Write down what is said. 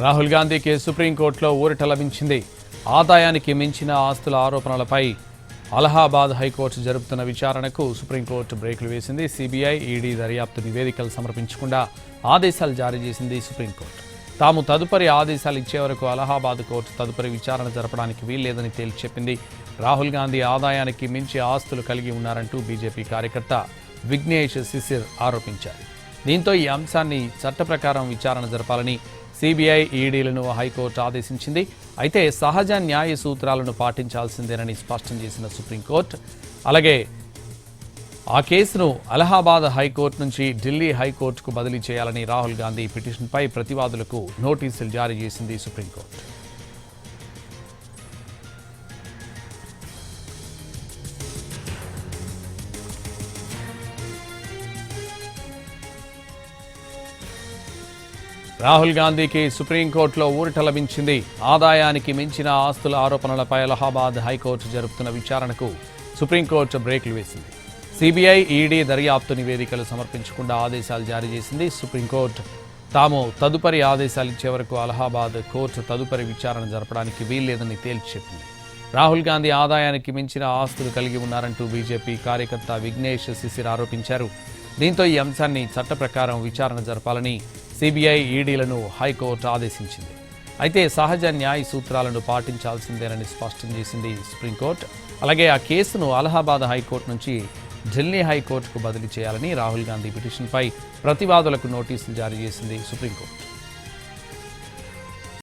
రాహుల్ గాంధీకి సుప్రీంకోర్టులో ఊరట లభించింది. ఆదాయానికి మించిన ఆస్తుల ఆరోపణలపై అలహాబాద్ హైకోర్టు జరుపుతున్న విచారణకు సుప్రీంకోర్టు బ్రేకులు వేసింది. సిబిఐ, ఈడీ దర్యాప్తు నివేదికలు సమర్పించకుండా ఆదేశాలు జారీ చేసింది సుప్రీంకోర్టు. తాము తదుపరి ఆదేశాలు ఇచ్చే వరకు అలహాబాద్ కోర్టు తదుపరి విచారణ జరపడానికి వీల్లేదని తేల్చి చెప్పింది. రాహుల్ గాంధీ ఆదాయానికి మించి ఆస్తులు కలిగి ఉన్నారంటూ బీజేపీ కార్యకర్త విఘ్నేష్ శిశిర్ ఆరోపించారు. దీంతో ఈ అంశాన్ని చట్ట ప్రకారం విచారణ జరపాలని సిబిఐ, ఈడీలను హైకోర్టు ఆదేశించింది. అయితే సహజ న్యాయ సూత్రాలను పాటించాల్సిందేనని స్పష్టం చేసిన సుప్రీంకోర్టు అలాగే ఆ కేసును అలహాబాద్ హైకోర్టు నుంచి ఢిల్లీ హైకోర్టుకు బదిలీ చేయాలని రాహుల్ గాంధీ పిటిషన్పై ప్రతివాదులకు నోటీసులు జారీ చేసింది సుప్రీంకోర్టు. రాహుల్ గాంధీకి సుప్రీంకోర్టులో ఊరట లభించింది. ఆదాయానికి మించిన ఆస్తుల ఆరోపణలపై అలహాబాద్ హైకోర్టు జరుపుతున్న విచారణకు సుప్రీంకోర్టు బ్రేకులు వేసింది. సిబిఐ, ఈడీ దర్యాప్తు నివేదికలు సమర్పించకుండా ఆదేశాలు జారీ చేసింది సుప్రీంకోర్టు. తాము తదుపరి ఆదేశాలు ఇచ్చే వరకు అలహాబాద్ కోర్టు తదుపరి విచారణ జరపడానికి వీల్లేదని తేల్చి చెప్పింది. రాహుల్ గాంధీ ఆదాయానికి మించిన ఆస్తులు కలిగి ఉన్నారంటూ బీజేపీ కార్యకర్త విఘ్నేష్ శిశిర్ ఆరోపించారు. దీంతో ఈ అంశాన్ని చట్ట ప్రకారం విచారణ జరపాలని సిబిఐ, ఈడీలను హైకోర్టు ఆదేశించింది. అయితే సహజ న్యాయ సూత్రాలను పాటించాల్సిందేనని స్పష్టం చేసింది సుప్రీంకోర్టు. అలాగే ఆ కేసును అలహాబాద్ హైకోర్టు నుంచి ఢిల్లీ హైకోర్టుకు బదిలీ చేయాలని రాహుల్ గాంధీ పిటిషన్పై ప్రతివాదులకు నోటీసులు జారీ చేసింది సుప్రీంకోర్టు.